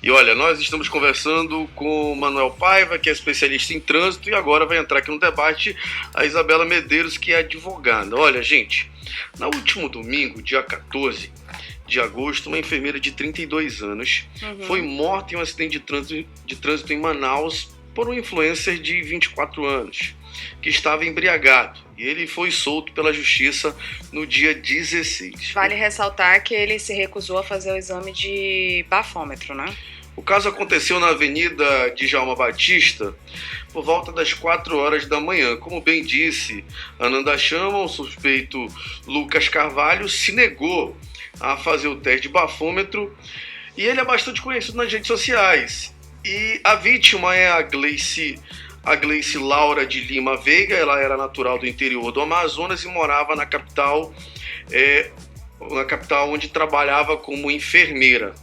E olha, nós estamos conversando com o Manuel Paiva, que é especialista em trânsito, e agora vai entrar aqui no debate a Isabela Medeiros, que é advogada. Olha, gente, no último domingo, dia 14 de agosto, uma enfermeira de 32 anos foi morta em um acidente de trânsito em Manaus por um influencer de 24 anos, que estava embriagado. E ele foi solto pela justiça no dia 16. Vale ressaltar que ele se recusou a fazer o exame de bafômetro, né? O caso aconteceu na Avenida Djalma Batista por volta das 4 horas da manhã. Como bem disse Ananda Chama, o suspeito Lucas Carvalho se negou a fazer o teste de bafômetro e ele é bastante conhecido nas redes sociais. E a vítima é a Gleice Laura de Lima Veiga. Ela era natural do interior do Amazonas e morava na capital onde trabalhava como enfermeira.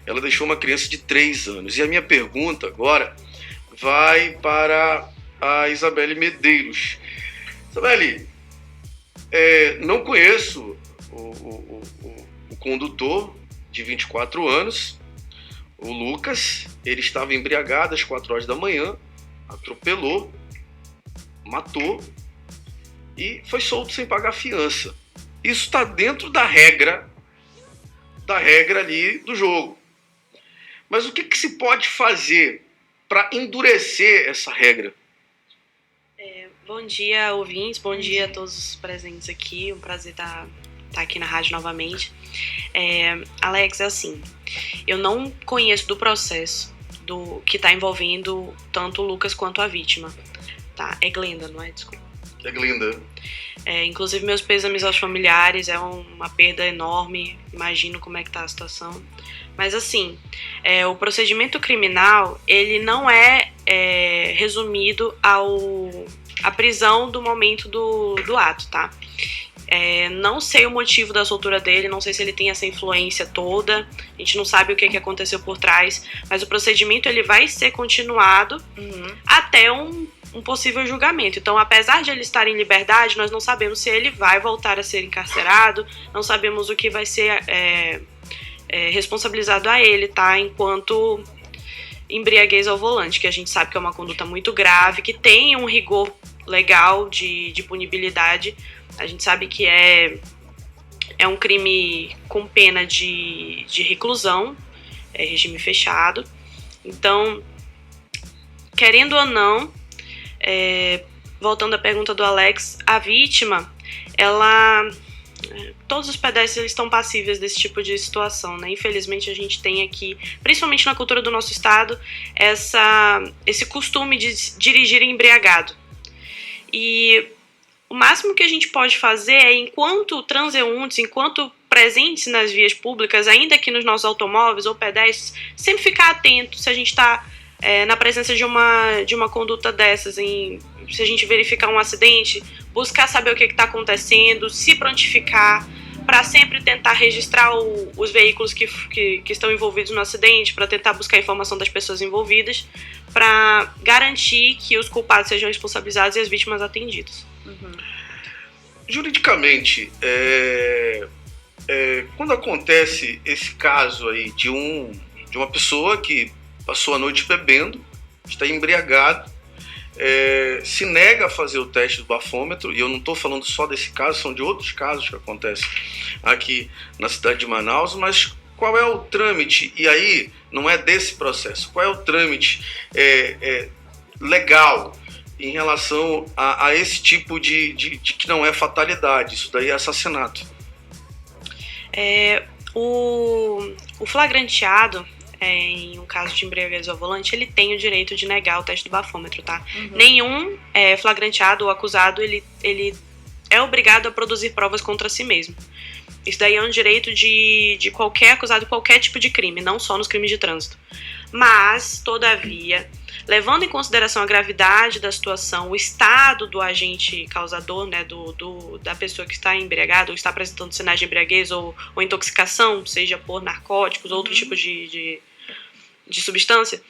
Ela deixou uma criança de 3 anos. E a minha pergunta agora vai para a Isabelle Medeiros. Isabelle, não conheço o condutor de 24 anos, o Lucas. Ele estava embriagado às 4 horas da manhã, atropelou, matou e foi solto sem pagar fiança. Isso está dentro da regra ali do jogo. Mas o que se pode fazer para endurecer essa regra? Bom dia, ouvintes. Bom dia a todos os presentes aqui. Um prazer estar aqui na rádio novamente. Alex, é assim, eu não conheço do processo que está envolvendo tanto o Lucas quanto a vítima. Tá? É Glenda, não é? Desculpa. É Glenda. Inclusive, meus pêsames aos familiares, é uma perda enorme. Imagino como é que tá a situação. Mas assim, o procedimento criminal, ele não é resumido à prisão do momento do ato, tá? Não sei o motivo da soltura dele, não sei se ele tem essa influência toda, a gente não sabe o que aconteceu por trás, mas o procedimento ele vai ser continuado até um possível julgamento. Então, apesar de ele estar em liberdade, nós não sabemos se ele vai voltar a ser encarcerado, não sabemos o que vai ser responsabilizado a ele, tá? Enquanto embriaguez ao volante, que a gente sabe que é uma conduta muito grave, que tem um rigor legal de punibilidade. A gente sabe que é um crime com pena de reclusão, regime fechado. Então, querendo ou não, voltando à pergunta do Alex, a vítima, todos os pedestres estão passíveis desse tipo de situação, né? Infelizmente a gente tem aqui, principalmente na cultura do nosso estado, esse costume de dirigir embriagado. E o máximo que a gente pode fazer é, enquanto transeuntes, enquanto presentes nas vias públicas, ainda que nos nossos automóveis ou pedestres, sempre ficar atento se a gente está na presença de uma conduta dessas, se a gente verificar um acidente, buscar saber o que está acontecendo, se prontificar, para sempre tentar registrar os veículos que estão envolvidos no acidente, para tentar buscar a informação das pessoas envolvidas, para garantir que os culpados sejam responsabilizados e as vítimas atendidas. Juridicamente, quando acontece esse caso aí de uma pessoa que passou a noite bebendo, está embriagado, se nega a fazer o teste do bafômetro, e eu não estou falando só desse caso, são de outros casos que acontecem aqui na cidade de Manaus, mas qual é o trâmite? E aí, não é desse processo, qual é o trâmite legal em relação a esse tipo de que não é fatalidade, isso daí é assassinato? O flagranteado, em um caso de embriaguez ao volante, ele tem o direito de negar o teste do bafômetro, tá? Nenhum flagranteado ou acusado, ele é obrigado a produzir provas contra si mesmo. Isso daí é um direito de qualquer acusado de qualquer tipo de crime, não só nos crimes de trânsito. Mas, todavia, levando em consideração a gravidade da situação, o estado do agente causador, né, da pessoa que está embriagada ou está apresentando sinais de embriaguez ou intoxicação, seja por narcóticos ou outro tipo de substância,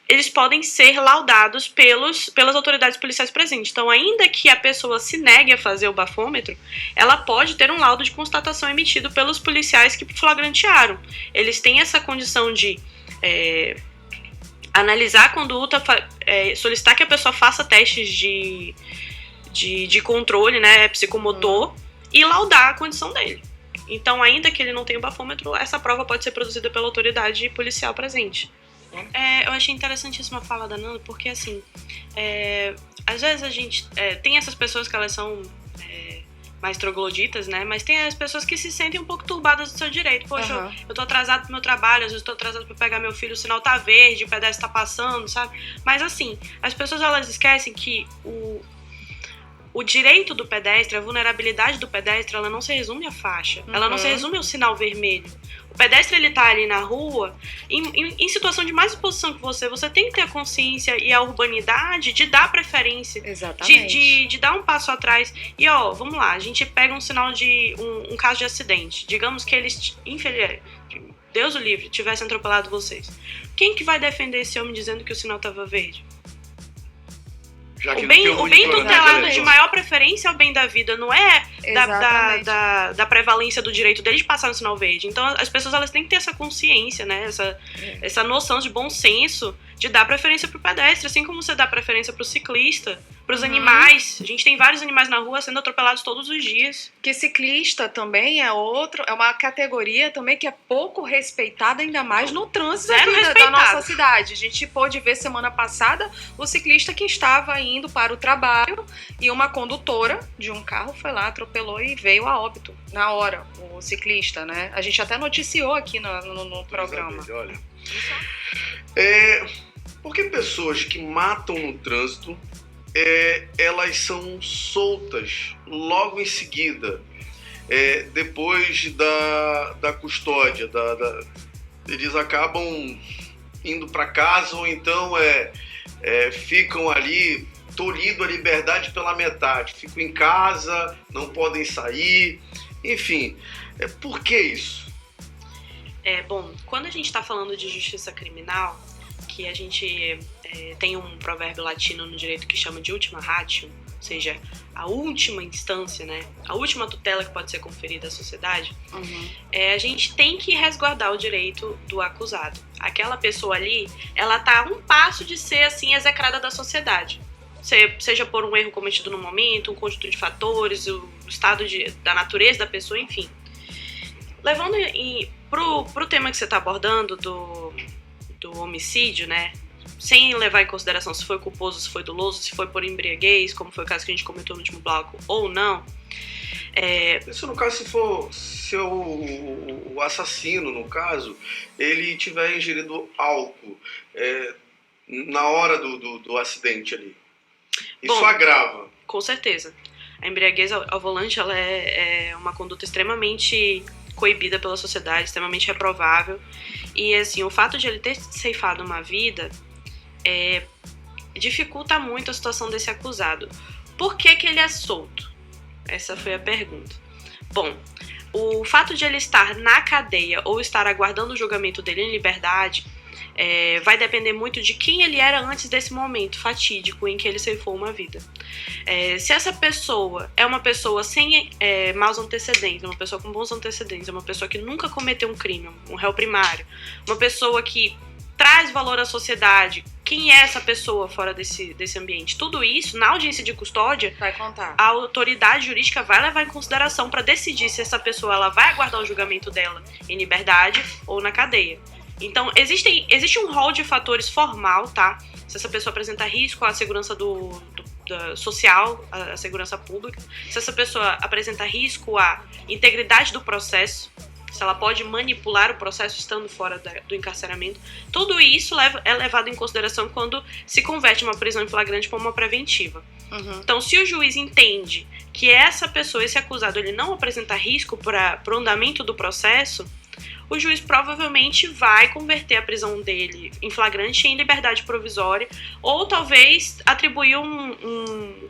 eles podem ser laudados pelas autoridades policiais presentes. Então, ainda que a pessoa se negue a fazer o bafômetro, ela pode ter um laudo de constatação emitido pelos policiais que flagrantearam. Eles têm essa condição de analisar a conduta, solicitar que a pessoa faça testes de controle, né, psicomotor, e laudar a condição dele. Então, ainda que ele não tenha o bafômetro, essa prova pode ser produzida pela autoridade policial presente. Eu achei interessantíssima a fala da Nanda, porque assim, às vezes a gente tem essas pessoas que elas são mais trogloditas, né? Mas tem as pessoas que se sentem um pouco turbadas do seu direito. Poxa, eu tô atrasado pro meu trabalho, às vezes eu tô atrasado pra pegar meu filho, o sinal tá verde, o pedestre tá passando, sabe? Mas assim, as pessoas elas esquecem que o direito do pedestre, a vulnerabilidade do pedestre, ela não se resume à faixa. Ela não se resume ao sinal vermelho. O pedestre, ele tá ali na rua, em situação de mais exposição que você tem que ter a consciência e a urbanidade de dar preferência. Exatamente. De dar um passo atrás. E, vamos lá, a gente pega um sinal de um caso de acidente. Digamos que eles, infelizmente, Deus o livre, tivessem atropelado vocês. Quem que vai defender esse homem dizendo que o sinal tava verde? O bem tutelado de maior preferência é o bem da vida, não é da prevalência do direito dele de passar no sinal verde. Então as pessoas elas têm que ter essa consciência, né? Essa noção de bom senso de dar preferência pro pedestre, assim como você dá preferência pro ciclista, pros animais. A gente tem vários animais na rua sendo atropelados todos os dias. Que ciclista também é uma categoria também que é pouco respeitada, ainda mais no trânsito da nossa cidade. A gente pôde ver semana passada o ciclista que estava indo para o trabalho e uma condutora de um carro foi lá, atropelou e veio a óbito na hora, o ciclista, né? A gente até noticiou aqui no programa. Olha, porque pessoas que matam no trânsito, elas são soltas logo em seguida, depois da custódia, eles acabam indo para casa ou então ficam ali tolhido a liberdade pela metade, ficam em casa, não podem sair, enfim, por que isso? Bom, quando a gente está falando de justiça criminal, que a gente tem um provérbio latino no direito que chama de ultima ratio, ou seja, a última instância, né, a última tutela que pode ser conferida à sociedade, a gente tem que resguardar o direito do acusado. Aquela pessoa ali, ela tá a um passo de ser, assim, execrada da sociedade. Seja por um erro cometido no momento, um conjunto de fatores, o estado da natureza da pessoa, enfim. Levando pro tema que você está abordando do homicídio, né? Sem levar em consideração se foi culposo, se foi doloso, se foi por embriaguez, como foi o caso que a gente comentou no último bloco, ou não. Isso no caso, se o assassino, no caso, ele tiver ingerido álcool na hora do acidente ali. Isso agrava. Com certeza. A embriaguez ao volante ela é uma conduta extremamente coibida pela sociedade, extremamente reprovável. E assim, o fato de ele ter ceifado uma vida dificulta muito a situação desse acusado. Por que ele é solto? Essa foi a pergunta. Bom, o fato de ele estar na cadeia ou estar aguardando o julgamento dele em liberdade vai depender muito de quem ele era antes desse momento fatídico em que ele ceifou uma vida. Se essa pessoa é uma pessoa sem maus antecedentes, uma pessoa com bons antecedentes, uma pessoa que nunca cometeu um crime, um réu primário, uma pessoa que traz valor à sociedade, quem é essa pessoa fora desse ambiente? Tudo isso, na audiência de custódia, vai contar. A autoridade jurídica vai levar em consideração para decidir se essa pessoa ela vai aguardar o julgamento dela em liberdade ou na cadeia. Então, existe um rol de fatores formal, tá? Se essa pessoa apresenta risco à segurança social, à segurança pública, se essa pessoa apresenta risco à integridade do processo, se ela pode manipular o processo estando fora do encarceramento, tudo isso é levado em consideração quando se converte uma prisão em flagrante para uma preventiva. Então, se o juiz entende que essa pessoa, esse acusado, ele não apresenta risco para o andamento do processo, o juiz provavelmente vai converter a prisão dele em flagrante em liberdade provisória ou talvez atribuir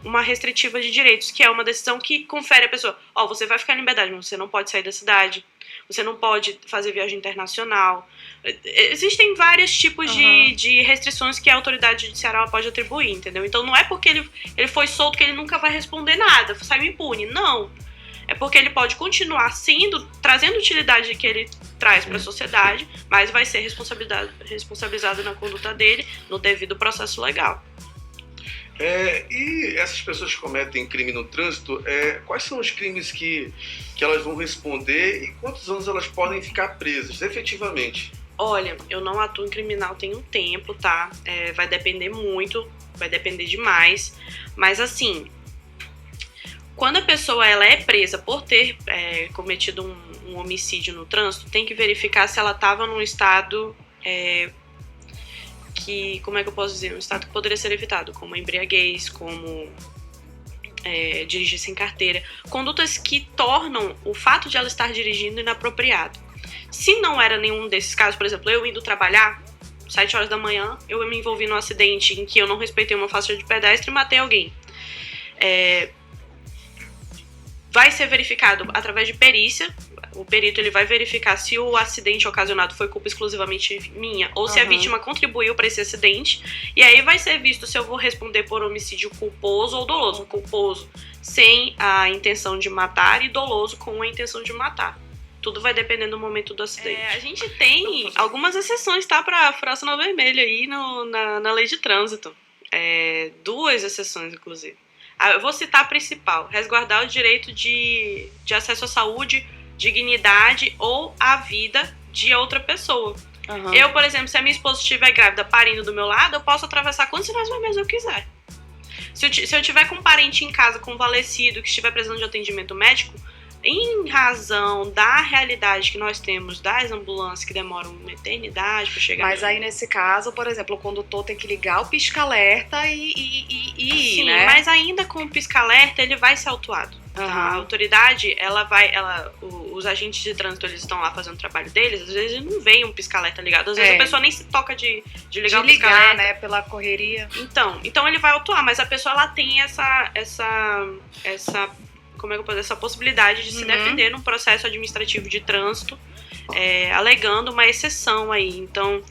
uma restritiva de direitos, que é uma decisão que confere à pessoa, você vai ficar em liberdade, mas você não pode sair da cidade, você não pode fazer viagem internacional. Existem vários tipos de restrições que a autoridade judiciária pode atribuir, entendeu? Então não é porque ele foi solto que ele nunca vai responder nada, saiu impune, não. é porque ele pode continuar trazendo a utilidade que ele traz para a sociedade, mas vai ser responsabilizado na conduta dele no devido processo legal. E essas pessoas que cometem crime no trânsito, quais são os crimes que elas vão responder e quantos anos elas podem ficar presas, efetivamente? Olha, eu não atuo em criminal tem um tempo, tá? Vai depender muito, vai depender demais. Mas assim, quando a pessoa ela é presa por ter cometido um homicídio no trânsito, tem que verificar se ela estava num estado que, como é que eu posso dizer? Um estado que poderia ser evitado, como embriaguez, como dirigir sem carteira. Condutas que tornam o fato de ela estar dirigindo inapropriado. Se não era nenhum desses casos, por exemplo, eu indo trabalhar, 7 horas da manhã, eu me envolvi num acidente em que eu não respeitei uma faixa de pedestre e matei alguém. Vai ser verificado através de perícia. O perito ele vai verificar se o acidente ocasionado foi culpa exclusivamente minha ou se a vítima contribuiu para esse acidente. E aí vai ser visto se eu vou responder por homicídio culposo ou doloso. Culposo sem a intenção de matar e doloso com a intenção de matar. Tudo vai depender do momento do acidente. A gente tem algumas exceções, tá, para furar sinal vermelho aí na lei de trânsito. 2 exceções, inclusive. Eu vou citar a principal. Resguardar o direito de acesso à saúde, dignidade ou à vida de outra pessoa. Eu, por exemplo, se a minha esposa estiver grávida parindo do meu lado, eu posso atravessar quantos sinais vermelhos eu quiser. Se eu tiver com um parente em casa convalescido que estiver precisando de atendimento médico, em razão da realidade que nós temos das ambulâncias que demoram uma eternidade para chegar... Mas aí, nesse caso, por exemplo, o condutor tem que ligar o pisca-alerta e ir, sim, né? Mas ainda com o pisca-alerta, ele vai ser autuado. Tá? A autoridade, os agentes de trânsito, eles estão lá fazendo o trabalho deles, às vezes não vem um pisca-alerta ligado, às vezes a pessoa nem se toca de ligar o pisca-alerta. Né, pela correria. Então ele vai autuar, mas a pessoa, ela tem essa como é que eu posso dizer, essa possibilidade de se defender num processo administrativo de trânsito, alegando uma exceção aí. Então,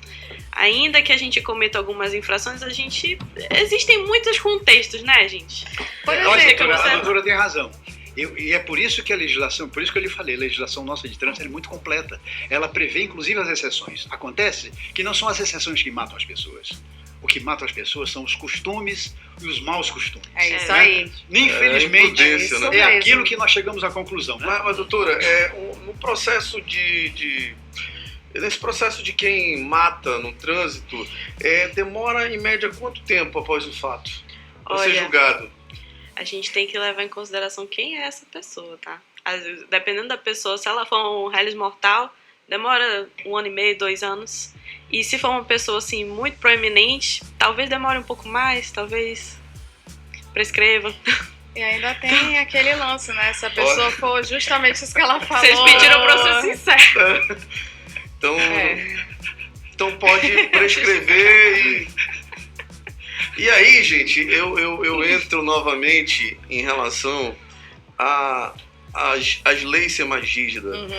ainda que a gente cometa algumas infrações, existem muitos contextos, né, gente? Por exemplo, a doutora tem razão. E é por isso que a legislação, por isso que eu lhe falei, a legislação nossa de trânsito é muito completa. Ela prevê, inclusive, as exceções. Acontece que não são as exceções que matam as pessoas. O que mata as pessoas são os costumes e os maus costumes. É isso aí. Infelizmente, é aquilo que nós chegamos à conclusão. Né? Mas doutora, no processo nesse processo de quem mata no trânsito, demora em média quanto tempo após o fato para ser julgado? A gente tem que levar em consideração quem é essa pessoa, tá? Às vezes, dependendo da pessoa, se ela for um réis mortal, demora 1 ano e meio, 2 anos. E se for uma pessoa, assim, muito proeminente, talvez demore um pouco mais, talvez prescreva. E ainda tem aquele lance, né? Se a pessoa for justamente isso que ela falou... Vocês pediram pra eu ser sincero. Então pode prescrever e aí, gente, eu entro novamente em relação às leis ser mais rígidas,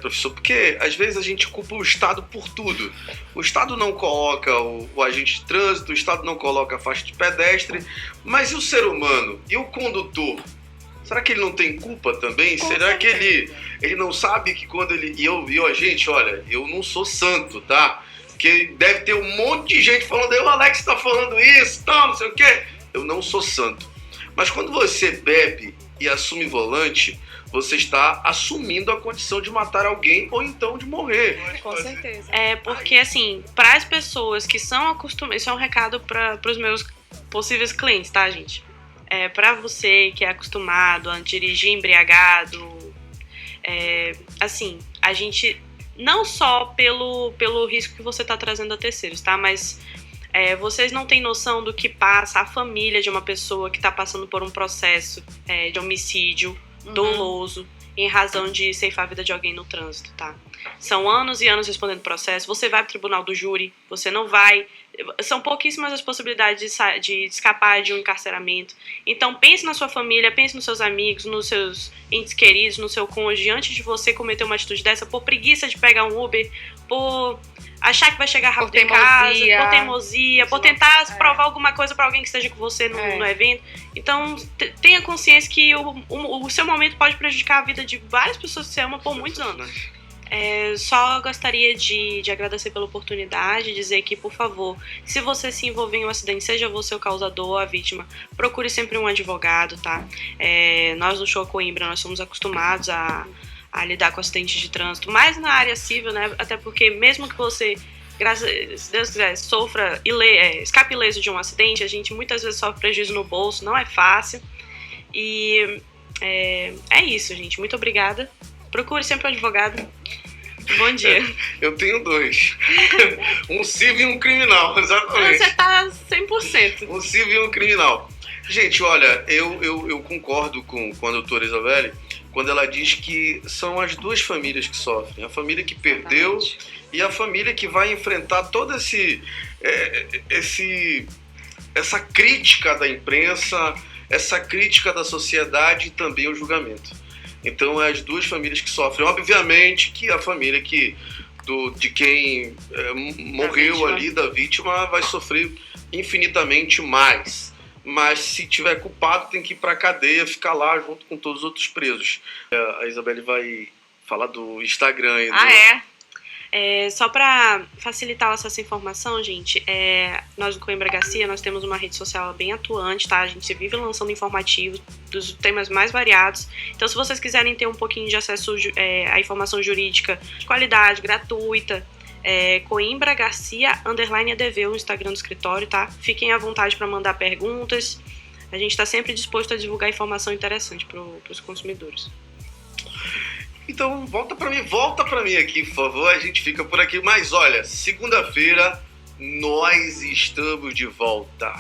professor, porque às vezes a gente culpa o Estado por tudo. O Estado não coloca o agente de trânsito, o Estado não coloca a faixa de pedestre, mas e o ser humano? E o condutor? Será que ele não tem culpa também? Será que ele não sabe que quando ele... gente, olha, eu não sou santo, tá? Porque deve ter um monte de gente falando, o Alex tá falando isso, tal, não sei o quê. Eu não sou santo. Mas quando você bebe e assume volante, você está assumindo a condição de matar alguém ou então de morrer. Com certeza. Porque assim, para as pessoas que são acostumadas, isso é um recado para os meus possíveis clientes, tá, gente? Para você que é acostumado a dirigir embriagado, assim, a gente... Não só pelo risco que você está trazendo a terceiros, tá? Mas vocês não têm noção do que passa a família de uma pessoa que está passando por um processo de homicídio doloso em razão de ceifar a vida de alguém no trânsito, tá? São anos e anos respondendo processo. Você vai para o tribunal do júri, você não vai... São pouquíssimas as possibilidades de escapar de um encarceramento. Então pense na sua família, pense nos seus amigos, nos seus entes queridos, no seu cônjuge, antes de você cometer uma atitude dessa, por preguiça de pegar um Uber, por achar que vai chegar rápido em casa, por teimosia, por tentar provar alguma coisa pra alguém que esteja com você no evento. Então, tenha consciência que o seu momento pode prejudicar a vida de várias pessoas que você ama por muitos anos. Só gostaria de agradecer pela oportunidade, dizer que, por favor, se você se envolver em um acidente, seja você o causador ou a vítima, procure sempre um advogado, tá? Nós no Show Coimbra, nós somos acostumados a lidar com acidentes de trânsito, mais na área civil, né? Até porque mesmo que você, se Deus quiser, sofra, escape ileso de um acidente, a gente muitas vezes sofre prejuízo no bolso, não é fácil. E é isso, gente. Muito obrigada. Procure sempre um advogado. Bom dia. Eu tenho 2. Um civil e um criminal, exatamente. Você tá 100%. Um civil e um criminal. Gente, olha, eu concordo com a doutora Isabelle quando ela diz que são as duas famílias que sofrem. A família que perdeu e a família que vai enfrentar toda essa crítica da imprensa, essa crítica da sociedade e também o julgamento. Então, é as duas famílias que sofrem. Obviamente que a família de quem morreu ali, da vítima, vai sofrer infinitamente mais. Mas se tiver culpado, tem que ir para a cadeia, ficar lá junto com todos os outros presos. A Isabelle vai falar do Instagram. Só para facilitar o acesso à informação, gente, nós do Coimbra Garcia, nós temos uma rede social bem atuante, tá? A gente vive lançando informativos dos temas mais variados. Então, se vocês quiserem ter um pouquinho de acesso à informação jurídica de qualidade, gratuita, Coimbra Garcia _ADV, o Instagram do escritório, tá? Fiquem à vontade para mandar perguntas. A gente está sempre disposto a divulgar informação interessante para os consumidores. Então, volta pra mim aqui, por favor, a gente fica por aqui. Mas olha, segunda-feira nós estamos de volta.